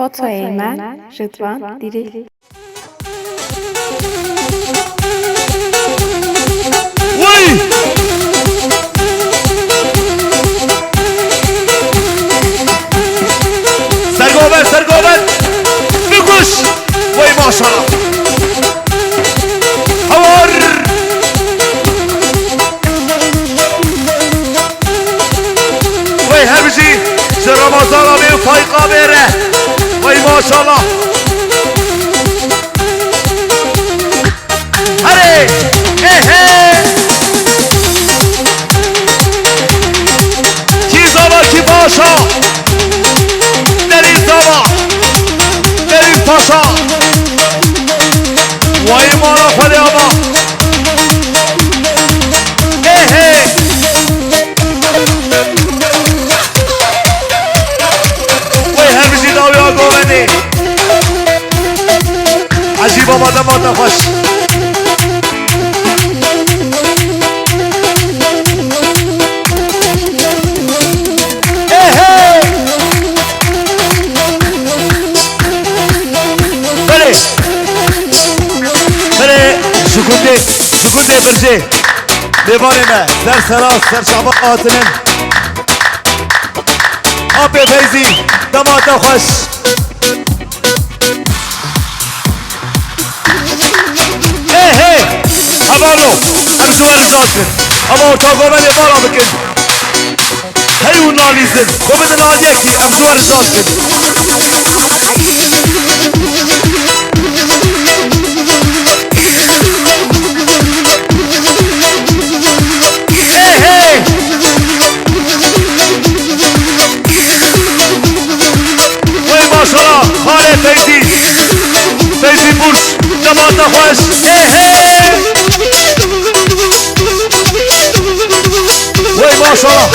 Foto Eymen, Rıdvan Diril. Vay! Sergoben! Bir kuş! Vay maşallah! Havar! Vay hemci! Şu Ramazan abi fayka bere! Vay maşallah! Hadi! Ki zama ki paşa! Deniz zama! Deniz paşa! Vay mala fali ama! Vay her bizi davya goveni! Hacı baba da mata hoş! Şukunde birci Devanime Ser Seras Ser Şahbak Atının Abi Feyzi Damata hoş Hey Havarlo Emsuvar rızasın Ama orta goveni bala bikin Hey unlar bizdir Goveni nadiye ki Emsuvar rızasın Maşallah, Hale Feyzi Feyzi Burç, Damata hoş Vay maşallah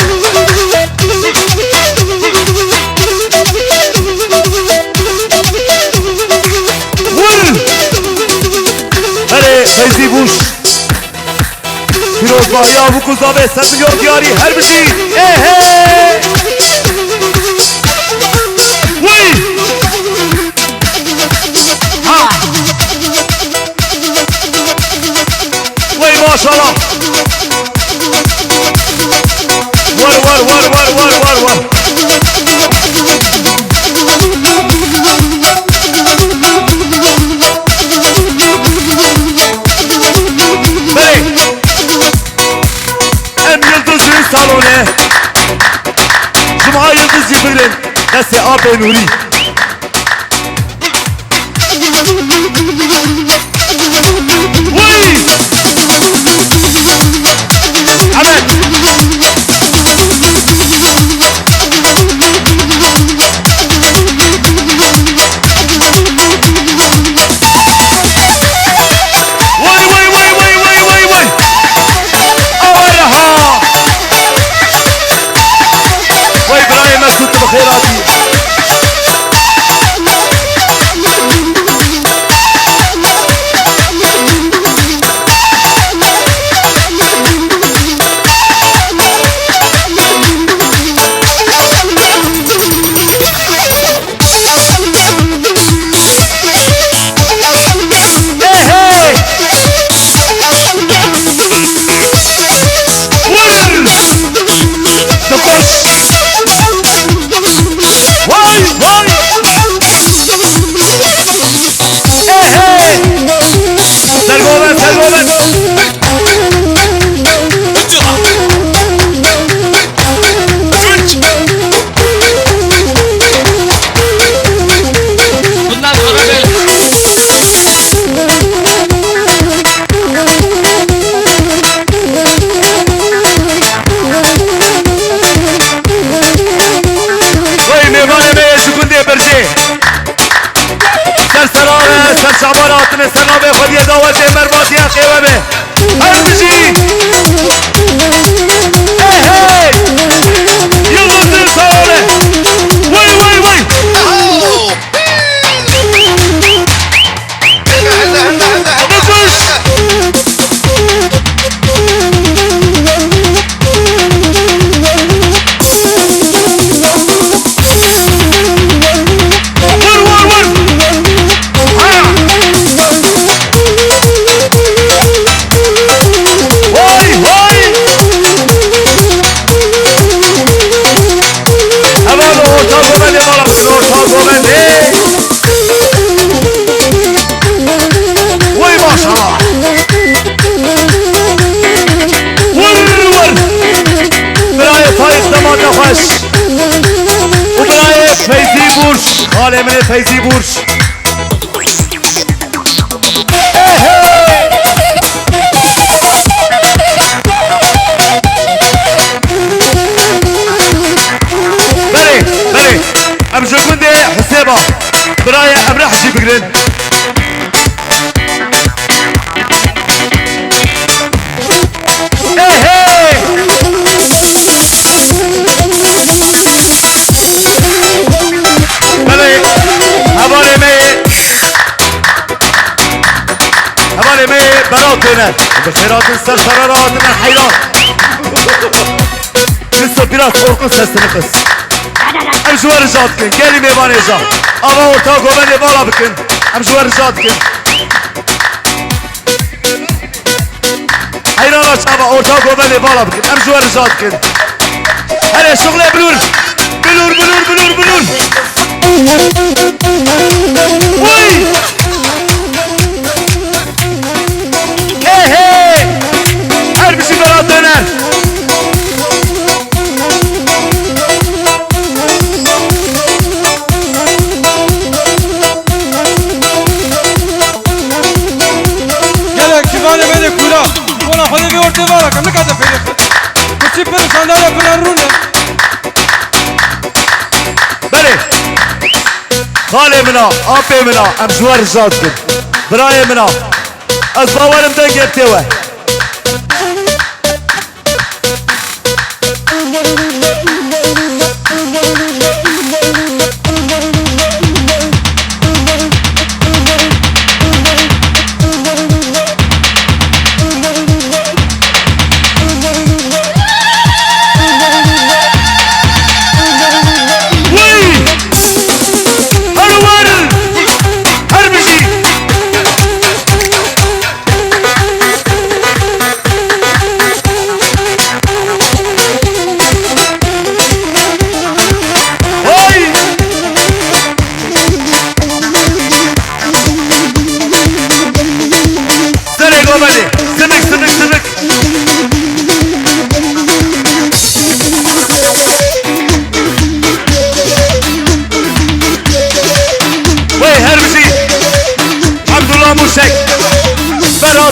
Vur Hele Feyzi Burç Firoz Bahya bu kuza ve sen yok yari her bir şey Maşallah. Var. Bey. Hem Yıldız Düğün Salonu. Cuma Yıldız Cibril'in. Nesi Abi Nuri. Şaban altına sana ve hediye davet emir batiye kıyveme her bir şey hey Yıldız'ın salonu vay Vur بورش خاله من فیزی بورش بله ام جوكونده حسابه برايا ام راح اجيب قرن براتنا بخيرات السرسرات من الحيران لسه biraz korkun sesini kız em şu ricad kin geli mevaneja ama orta govene bala bikin em şu ricad kin hayran aç ama orta govene bala bikin em şu ricad kin hele şugle bilur Uy her bir şey bana döner gel kivane beni kura ona hadi bir orta var kam ne kadar fayda kusi per sandalye falan rune bale خاله منا آبی منا ام جوار جاد کن برای منا از باورم دن گرفته و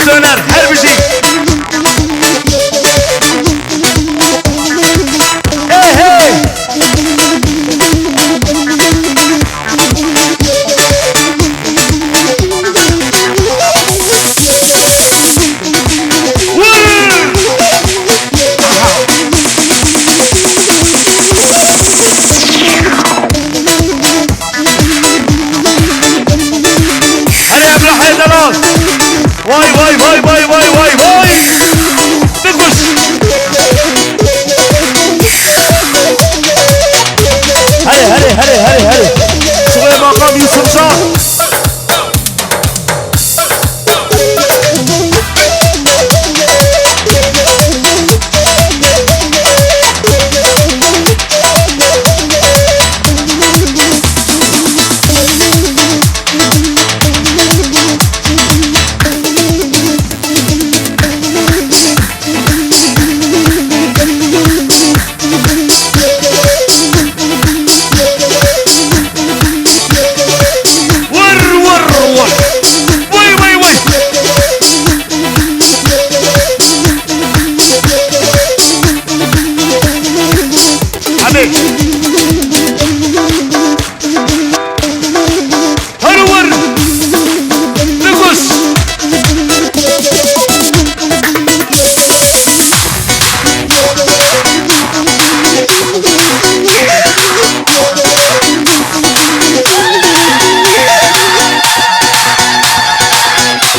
döner her bir şey. Hey hey. Hadi Emrah Haydaran. Vay vay vay vay vay vay vay. Bir kuş. Hadi. Şuraya makam Yusuf Şah.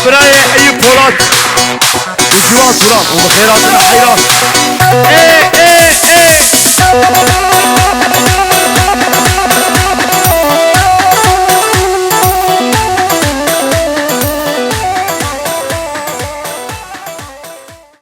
برای ایوب پولاد جوان سلام و بخیرات الحیران